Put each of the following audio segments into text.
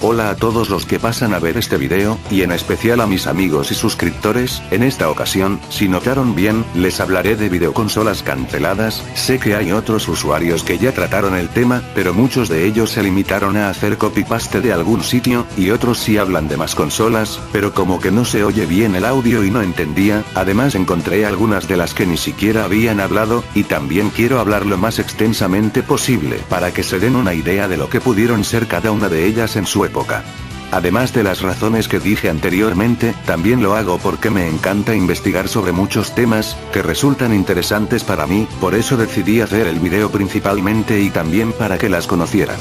Hola a todos los que pasan a ver este video, y en especial a mis amigos y suscriptores. En esta ocasión, si notaron bien, les hablaré de videoconsolas canceladas. Sé que hay otros usuarios que ya trataron el tema, pero muchos de ellos se limitaron a hacer copy-paste de algún sitio, y otros sí hablan de más consolas, pero como que no se oye bien el audio y no entendía. Además encontré algunas de las que ni siquiera habían hablado, y también quiero hablar lo más extensamente posible para que se den una idea de lo que pudieron ser cada una de ellas en su época. Además de las razones que dije anteriormente, también lo hago porque me encanta investigar sobre muchos temas que resultan interesantes para mí, por eso decidí hacer el video principalmente y también para que las conocieran.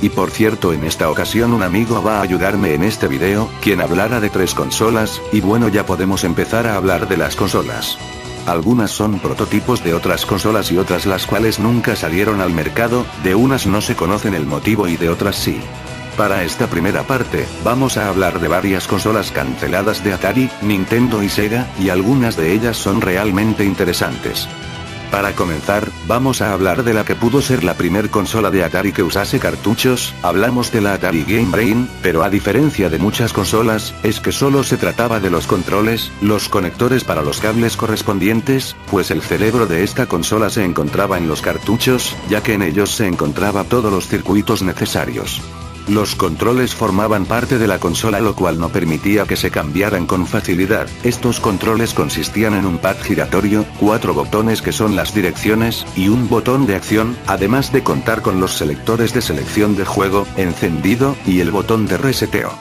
Y por cierto, en esta ocasión un amigo va a ayudarme en este video, quien hablará de 3 consolas, y bueno, ya podemos empezar a hablar de las consolas. Algunas son prototipos de otras consolas y otras las cuales nunca salieron al mercado, de unas no se conocen el motivo y de otras sí. Para esta primera parte, vamos a hablar de varias consolas canceladas de Atari, Nintendo y Sega, y algunas de ellas son realmente interesantes. Para comenzar, vamos a hablar de la que pudo ser la primer consola de Atari que usase cartuchos. Hablamos de la Atari Game Brain, pero a diferencia de muchas consolas, es que solo se trataba de los controles, los conectores para los cables correspondientes, pues el cerebro de esta consola se encontraba en los cartuchos, ya que en ellos se encontraba todos los circuitos necesarios. Los controles formaban parte de la consola, lo cual no permitía que se cambiaran con facilidad. Estos controles consistían en un pad giratorio, 4 botones que son las direcciones, y un botón de acción, además de contar con los selectores de selección de juego, encendido, y el botón de reseteo.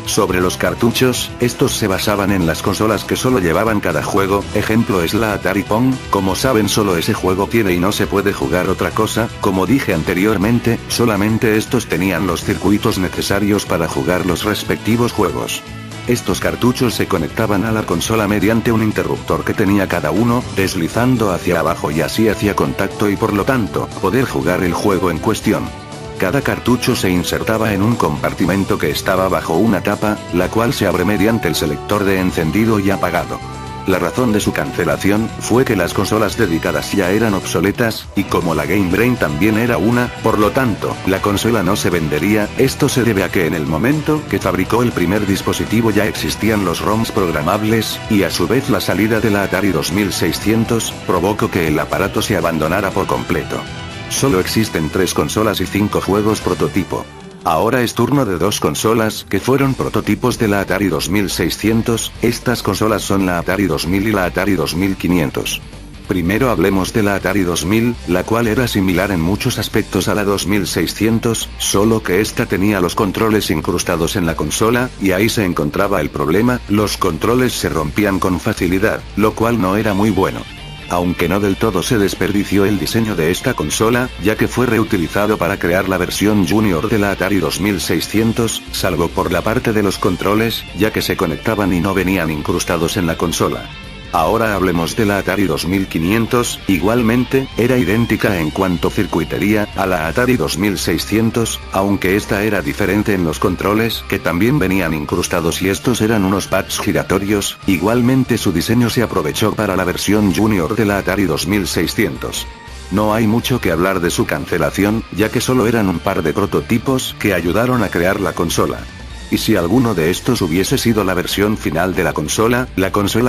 Sobre los cartuchos, estos se basaban en las consolas que solo llevaban cada juego, ejemplo es la Atari Pong. Como saben, solo ese juego tiene y no se puede jugar otra cosa. Como dije anteriormente, solamente estos tenían los circuitos necesarios para jugar los respectivos juegos. Estos cartuchos se conectaban a la consola mediante un interruptor que tenía cada uno, deslizando hacia abajo y así hacía contacto y por lo tanto, poder jugar el juego en cuestión. Cada cartucho se insertaba en un compartimento que estaba bajo una tapa, la cual se abre mediante el selector de encendido y apagado. La razón de su cancelación fue que las consolas dedicadas ya eran obsoletas, y como la Game Brain también era una, por lo tanto, la consola no se vendería. Esto se debe a que en el momento que fabricó el primer dispositivo ya existían los ROMs programables, y a su vez la salida de la Atari 2600 provocó que el aparato se abandonara por completo. Solo existen 3 consolas y 5 juegos prototipo. Ahora es turno de 2 consolas que fueron prototipos de la Atari 2600, estas consolas son la Atari 2000 y la Atari 2500. Primero hablemos de la Atari 2000, la cual era similar en muchos aspectos a la 2600, solo que esta tenía los controles incrustados en la consola, y ahí se encontraba el problema, los controles se rompían con facilidad, lo cual no era muy bueno. Aunque no del todo se desperdició el diseño de esta consola, ya que fue reutilizado para crear la versión Junior de la Atari 2600, salvo por la parte de los controles, ya que se conectaban y no venían incrustados en la consola. Ahora hablemos de la Atari 2500, igualmente, era idéntica en cuanto circuitería a la Atari 2600, aunque esta era diferente en los controles, que también venían incrustados y estos eran unos pads giratorios. Igualmente su diseño se aprovechó para la versión Junior de la Atari 2600. No hay mucho que hablar de su cancelación, ya que solo eran un par de prototipos que ayudaron a crear la consola. Y si alguno de estos hubiese sido la versión final de la consola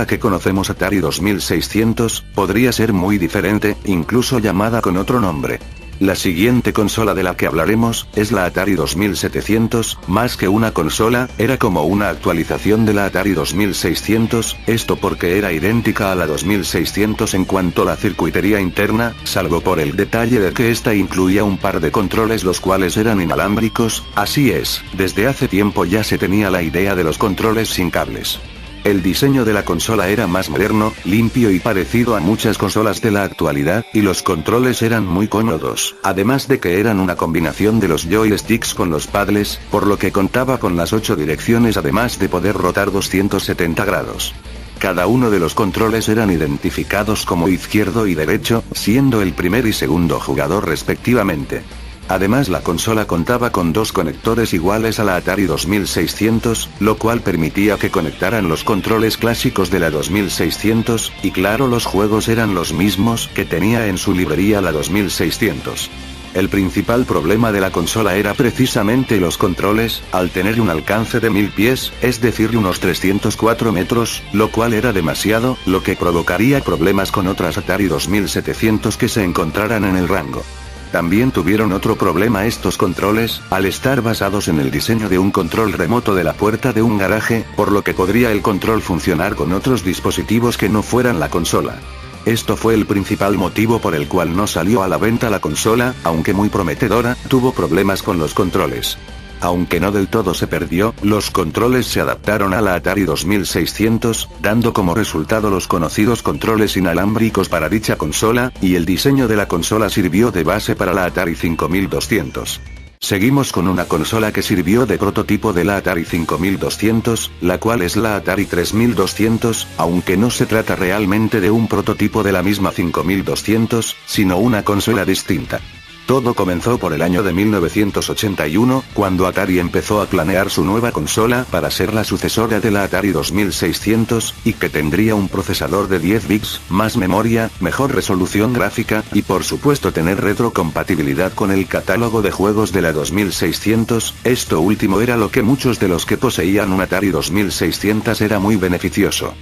que conocemos Atari 2600, podría ser muy diferente, incluso llamada con otro nombre. La siguiente consola de la que hablaremos, es la Atari 2700, más que una consola, era como una actualización de la Atari 2600, esto porque era idéntica a la 2600 en cuanto a la circuitería interna, salvo por el detalle de que esta incluía un par de controles los cuales eran inalámbricos. Así es, desde hace tiempo ya se tenía la idea de los controles sin cables. El diseño de la consola era más moderno, limpio y parecido a muchas consolas de la actualidad, y los controles eran muy cómodos, además de que eran una combinación de los joysticks con los paddles, por lo que contaba con las 8 direcciones además de poder rotar 270 grados. Cada uno de los controles eran identificados como izquierdo y derecho, siendo el primer y segundo jugador respectivamente. Además la consola contaba con 2 conectores iguales a la Atari 2600, lo cual permitía que conectaran los controles clásicos de la 2600, y claro, los juegos eran los mismos que tenía en su librería la 2600. El principal problema de la consola era precisamente los controles, al tener un alcance de 1000 pies, es decir unos 304 metros, lo cual era demasiado, lo que provocaría problemas con otras Atari 2700 que se encontraran en el rango. También tuvieron otro problema estos controles, al estar basados en el diseño de un control remoto de la puerta de un garaje, por lo que podría el control funcionar con otros dispositivos que no fueran la consola. Esto fue el principal motivo por el cual no salió a la venta la consola, aunque muy prometedora, tuvo problemas con los controles. Aunque no del todo se perdió, los controles se adaptaron a la Atari 2600, dando como resultado los conocidos controles inalámbricos para dicha consola, y el diseño de la consola sirvió de base para la Atari 5200. Seguimos con una consola que sirvió de prototipo de la Atari 5200, la cual es la Atari 3200, aunque no se trata realmente de un prototipo de la misma 5200, sino una consola distinta. Todo comenzó por el año de 1981, cuando Atari empezó a planear su nueva consola para ser la sucesora de la Atari 2600, y que tendría un procesador de 10 bits, más memoria, mejor resolución gráfica, y por supuesto tener retrocompatibilidad con el catálogo de juegos de la 2600, esto último era lo que muchos de los que poseían un Atari 2600 era muy beneficioso.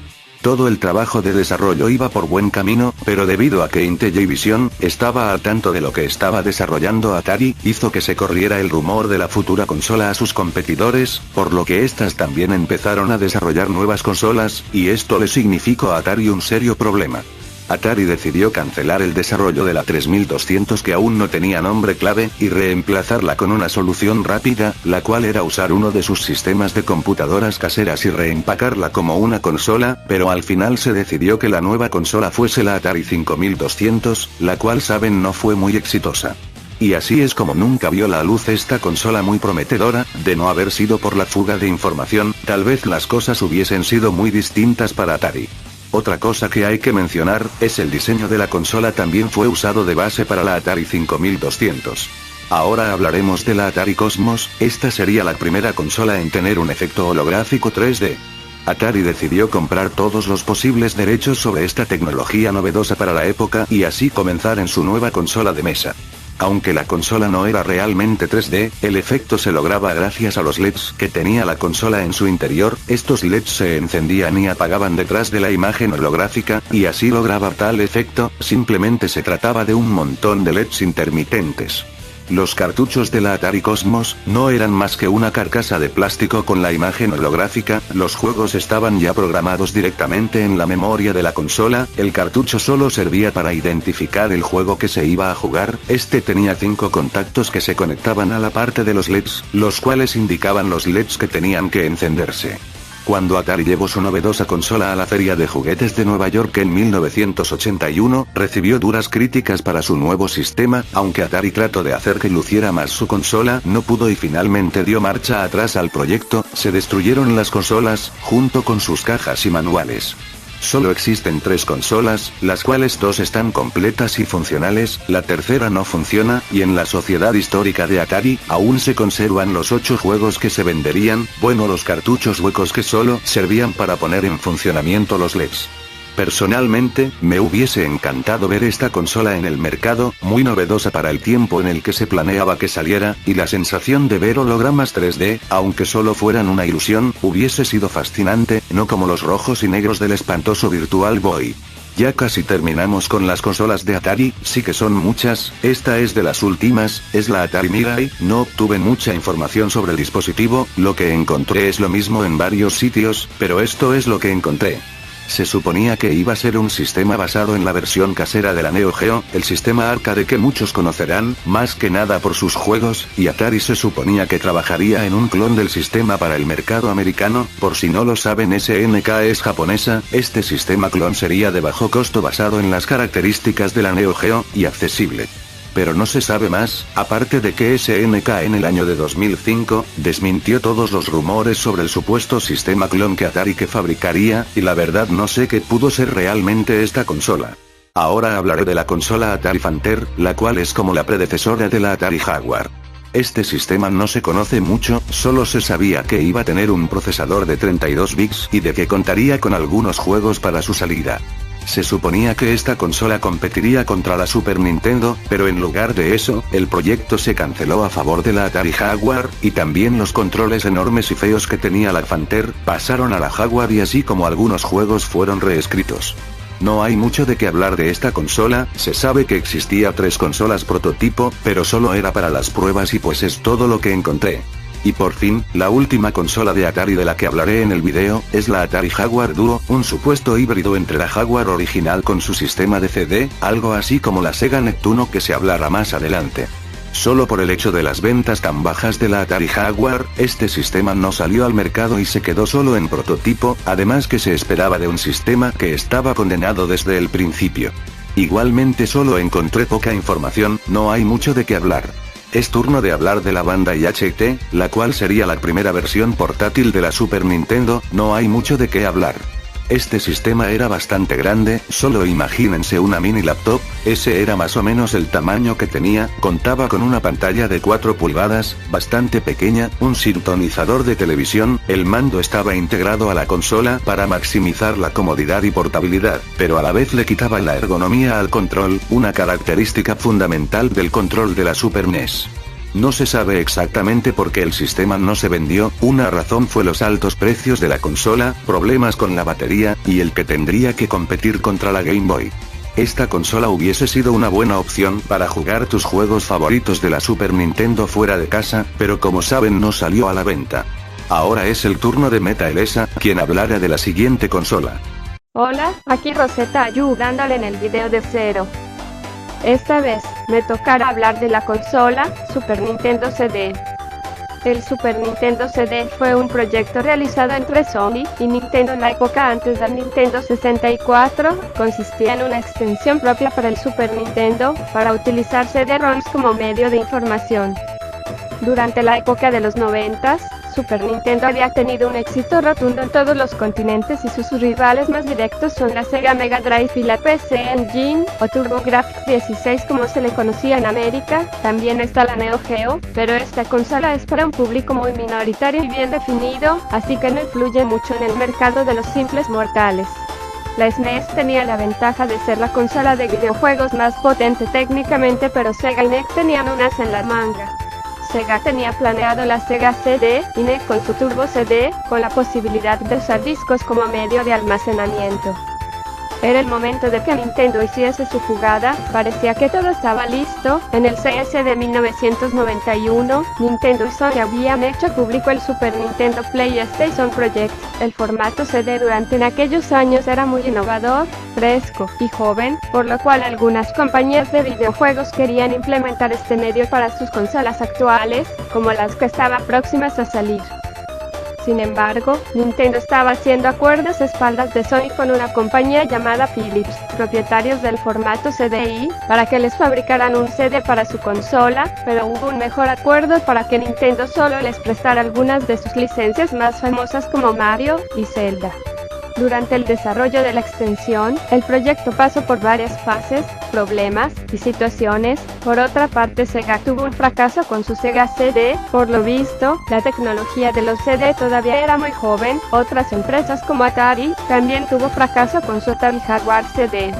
Todo el trabajo de desarrollo iba por buen camino, pero debido a que Intellivision estaba al tanto de lo que estaba desarrollando Atari, hizo que se corriera el rumor de la futura consola a sus competidores, por lo que estas también empezaron a desarrollar nuevas consolas, y esto le significó a Atari un serio problema. Atari decidió cancelar el desarrollo de la 3200 que aún no tenía nombre clave, y reemplazarla con una solución rápida, la cual era usar uno de sus sistemas de computadoras caseras y reempacarla como una consola, pero al final se decidió que la nueva consola fuese la Atari 5200, la cual saben no fue muy exitosa. Y así es como nunca vio la luz esta consola muy prometedora, de no haber sido por la fuga de información, tal vez las cosas hubiesen sido muy distintas para Atari. Otra cosa que hay que mencionar, es el diseño de la consola también fue usado de base para la Atari 5200. Ahora hablaremos de la Atari Cosmos, esta sería la primera consola en tener un efecto holográfico 3D. Atari decidió comprar todos los posibles derechos sobre esta tecnología novedosa para la época y así comenzar en su nueva consola de mesa. Aunque la consola no era realmente 3D, el efecto se lograba gracias a los LEDs que tenía la consola en su interior, estos LEDs se encendían y apagaban detrás de la imagen holográfica, y así lograba tal efecto, simplemente se trataba de un montón de LEDs intermitentes. Los cartuchos de la Atari Cosmos no eran más que una carcasa de plástico con la imagen holográfica, los juegos estaban ya programados directamente en la memoria de la consola, el cartucho solo servía para identificar el juego que se iba a jugar, este tenía 5 contactos que se conectaban a la parte de los LEDs, los cuales indicaban los LEDs que tenían que encenderse. Cuando Atari llevó su novedosa consola a la Feria de Juguetes de Nueva York en 1981, recibió duras críticas para su nuevo sistema, aunque Atari trató de hacer que luciera más su consola, no pudo y finalmente dio marcha atrás al proyecto, se destruyeron las consolas, junto con sus cajas y manuales. Solo existen 3 consolas, las cuales 2 están completas y funcionales, la tercera no funciona, y en la sociedad histórica de Atari, aún se conservan los 8 juegos que se venderían, bueno los cartuchos huecos que solo servían para poner en funcionamiento los LEDs. Personalmente, me hubiese encantado ver esta consola en el mercado, muy novedosa para el tiempo en el que se planeaba que saliera, y la sensación de ver hologramas 3D, aunque solo fueran una ilusión, hubiese sido fascinante, no como los rojos y negros del espantoso Virtual Boy. Ya casi terminamos con las consolas de Atari, sí que son muchas, esta es de las últimas, es la Atari Mirai, no obtuve mucha información sobre el dispositivo, lo que encontré es lo mismo en varios sitios, pero esto es lo que encontré. Se suponía que iba a ser un sistema basado en la versión casera de la Neo Geo, el sistema arcade que muchos conocerán, más que nada por sus juegos, y Atari se suponía que trabajaría en un clon del sistema para el mercado americano, por si no lo saben SNK es japonesa, este sistema clon sería de bajo costo basado en las características de la Neo Geo, y accesible. Pero no se sabe más, aparte de que SNK en el año de 2005, desmintió todos los rumores sobre el supuesto sistema clon que Atari que fabricaría, y la verdad no sé qué pudo ser realmente esta consola. Ahora hablaré de la consola Atari Fanter, la cual es como la predecesora de la Atari Jaguar. Este sistema no se conoce mucho, solo se sabía que iba a tener un procesador de 32 bits y de que contaría con algunos juegos para su salida. Se suponía que esta consola competiría contra la Super Nintendo, pero en lugar de eso, el proyecto se canceló a favor de la Atari Jaguar, y también los controles enormes y feos que tenía la Fanter, pasaron a la Jaguar y así como algunos juegos fueron reescritos. No hay mucho de qué hablar de esta consola, se sabe que existía 3 consolas prototipo, pero solo era para las pruebas y pues es todo lo que encontré. Y por fin, la última consola de Atari de la que hablaré en el video, es la Atari Jaguar Duo, un supuesto híbrido entre la Jaguar original con su sistema de CD, algo así como la Sega Neptuno que se hablará más adelante. Solo por el hecho de las ventas tan bajas de la Atari Jaguar, este sistema no salió al mercado y se quedó solo en prototipo, además que se esperaba de un sistema que estaba condenado desde el principio. Igualmente solo encontré poca información, no hay mucho de qué hablar. Es turno de hablar de la banda IHT, la cual sería la primera versión portátil de la Super Nintendo, no hay mucho de qué hablar. Este sistema era bastante grande, solo imagínense una mini laptop, ese era más o menos el tamaño que tenía, contaba con una pantalla de 4 pulgadas, bastante pequeña, un sintonizador de televisión, el mando estaba integrado a la consola para maximizar la comodidad y portabilidad, pero a la vez le quitaba la ergonomía al control, una característica fundamental del control de la Super NES. No se sabe exactamente por qué el sistema no se vendió, una razón fue los altos precios de la consola, problemas con la batería, y el que tendría que competir contra la Game Boy. Esta consola hubiese sido una buena opción para jugar tus juegos favoritos de la Super Nintendo fuera de casa, pero como saben no salió a la venta. Ahora es el turno de Meta Elesa, quien hablará de la siguiente consola. Hola, aquí Rosetta ayudándole en el video de cero. Esta vez, me tocará hablar de la consola Super Nintendo CD. El Super Nintendo CD fue un proyecto realizado entre Sony y Nintendo en la época antes del Nintendo 64, consistía en una extensión propia para el Super Nintendo, para utilizar CD-ROMs como medio de información. Durante la época de los 90s, Super Nintendo había tenido un éxito rotundo en todos los continentes y sus rivales más directos son la Sega Mega Drive y la PC Engine, o TurboGrafx 16 como se le conocía en América, también está la Neo Geo, pero esta consola es para un público muy minoritario y bien definido, así que no influye mucho en el mercado de los simples mortales. La SNES tenía la ventaja de ser la consola de videojuegos más potente técnicamente, pero Sega y NEC tenían unas en la manga. Sega tenía planeado la Sega CD y NEC con su Turbo CD, con la posibilidad de usar discos como medio de almacenamiento. Era el momento de que Nintendo hiciese su jugada, parecía que todo estaba listo. En el CS de 1991, Nintendo y Sony habían hecho público el Super Nintendo PlayStation Project. El formato CD durante en aquellos años era muy innovador, fresco y joven, por lo cual algunas compañías de videojuegos querían implementar este medio para sus consolas actuales, como las que estaban próximas a salir. Sin embargo, Nintendo estaba haciendo acuerdos a espaldas de Sony con una compañía llamada Philips, propietarios del formato CDI, para que les fabricaran un CD para su consola, pero hubo un mejor acuerdo para que Nintendo solo les prestara algunas de sus licencias más famosas como Mario y Zelda. Durante el desarrollo de la extensión, el proyecto pasó por varias fases, problemas y situaciones. Por otra parte, Sega tuvo un fracaso con su Sega CD, por lo visto, la tecnología de los CD todavía era muy joven. Otras empresas como Atari también tuvo fracaso con su Atari Jaguar CD.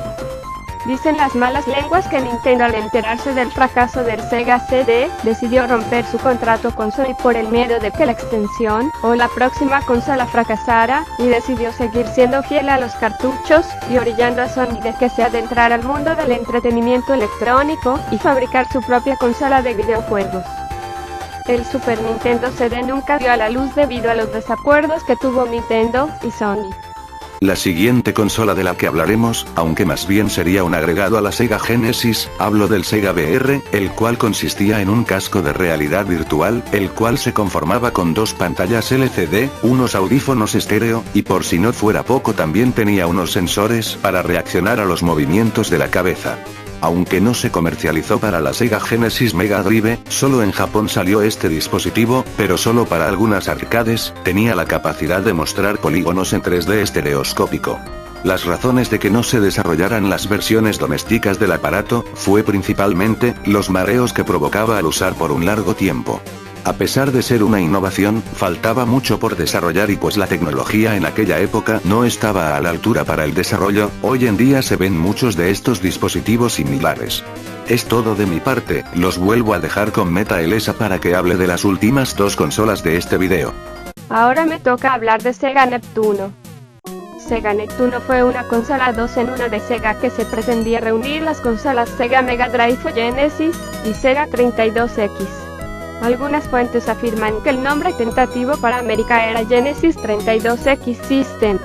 Dicen las malas lenguas que Nintendo, al enterarse del fracaso del Sega CD, decidió romper su contrato con Sony por el miedo de que la extensión o la próxima consola fracasara, y decidió seguir siendo fiel a los cartuchos y orillando a Sony de que se adentrara al mundo del entretenimiento electrónico y fabricar su propia consola de videojuegos. El Super Nintendo CD nunca vio a la luz debido a los desacuerdos que tuvo Nintendo y Sony. La siguiente consola de la que hablaremos, aunque más bien sería un agregado a la Sega Genesis, hablo del Sega VR, el cual consistía en un casco de realidad virtual, el cual se conformaba con 2 pantallas LCD, unos audífonos estéreo, y por si no fuera poco también tenía unos sensores para reaccionar a los movimientos de la cabeza. Aunque no se comercializó para la Sega Genesis Mega Drive, solo en Japón salió este dispositivo, pero solo para algunas arcades, tenía la capacidad de mostrar polígonos en 3D estereoscópico. Las razones de que no se desarrollaran las versiones domésticas del aparato, fue principalmente, los mareos que provocaba al usar por un largo tiempo. A pesar de ser una innovación, faltaba mucho por desarrollar y pues la tecnología en aquella época no estaba a la altura para el desarrollo. Hoy en día se ven muchos de estos dispositivos similares. Es todo de mi parte, los vuelvo a dejar con Meta Elesa para que hable de las últimas dos consolas de este video. Ahora me toca hablar de Sega Neptuno. Sega Neptuno fue una consola 2 en 1 de Sega que se pretendía reunir las consolas Sega Mega Drive o Genesis y Sega 32X. Algunas fuentes afirman que el nombre tentativo para América era Genesis 32X System.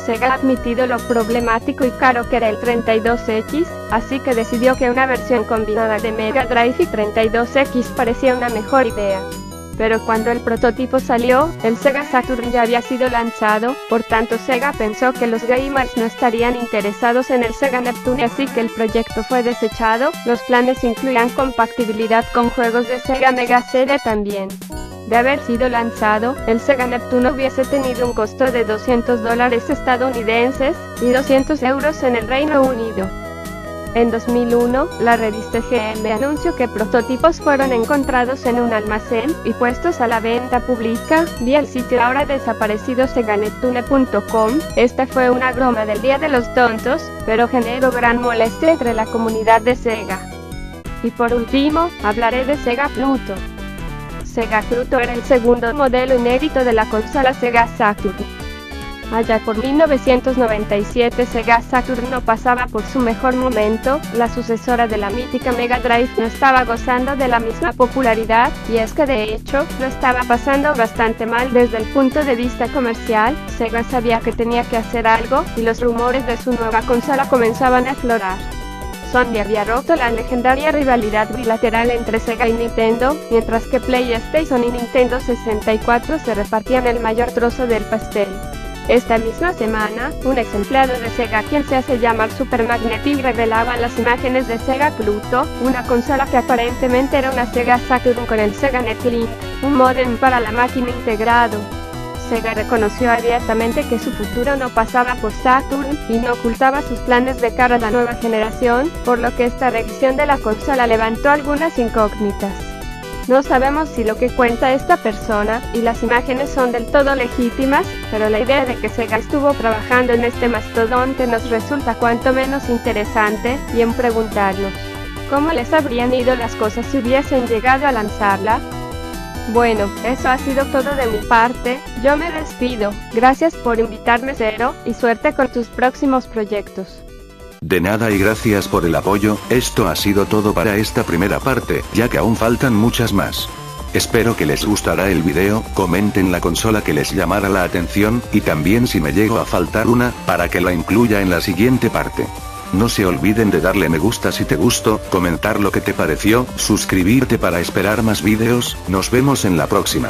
Sega ha admitido lo problemático y caro que era el 32X, así que decidió que una versión combinada de Mega Drive y 32X parecía una mejor idea. Pero cuando el prototipo salió, el Sega Saturn ya había sido lanzado, por tanto Sega pensó que los gamers no estarían interesados en el Sega Neptune, así que el proyecto fue desechado. Los planes incluían compatibilidad con juegos de Sega Mega CD también. De haber sido lanzado, el Sega Neptuno hubiese tenido un costo de $200 estadounidenses y 200 euros en el Reino Unido. En 2001, la revista GM anunció que prototipos fueron encontrados en un almacén y puestos a la venta pública vía el sitio ahora desaparecido seganeptune.com. Esta fue una broma del Día de los Tontos, pero generó gran molestia entre la comunidad de Sega. Y por último, hablaré de Sega Pluto. Sega Pluto era el segundo modelo inédito de la consola Sega Saturn. Allá por 1997 Sega Saturn no pasaba por su mejor momento, la sucesora de la mítica Mega Drive no estaba gozando de la misma popularidad, y es que de hecho, lo estaba pasando bastante mal desde el punto de vista comercial. Sega sabía que tenía que hacer algo, y los rumores de su nueva consola comenzaban a aflorar. Sony había roto la legendaria rivalidad bilateral entre Sega y Nintendo, mientras que PlayStation y Nintendo 64 se repartían el mayor trozo del pastel. Esta misma semana, un ex empleado de Sega, quien se hace llamar Super Magnetic, revelaba las imágenes de Sega Pluto, una consola que aparentemente era una Sega Saturn con el Sega Netlink, un módem para la máquina integrado. Sega reconoció abiertamente que su futuro no pasaba por Saturn, y no ocultaba sus planes de cara a la nueva generación, por lo que esta revisión de la consola levantó algunas incógnitas. No sabemos si lo que cuenta esta persona y las imágenes son del todo legítimas, pero la idea de que Sega estuvo trabajando en este mastodonte nos resulta cuanto menos interesante, y en preguntarnos, ¿cómo les habrían ido las cosas si hubiesen llegado a lanzarla? Bueno, eso ha sido todo de mi parte, yo me despido, gracias por invitarme Zero, y suerte con tus próximos proyectos. De nada y gracias por el apoyo. Esto ha sido todo para esta primera parte, ya que aún faltan muchas más. Espero que les gustará el video, comenten la consola que les llamara la atención, y también si me llego a faltar una, para que la incluya en la siguiente parte. No se olviden de darle me gusta si te gustó, comentar lo que te pareció, suscribirte para esperar más videos. Nos vemos en la próxima.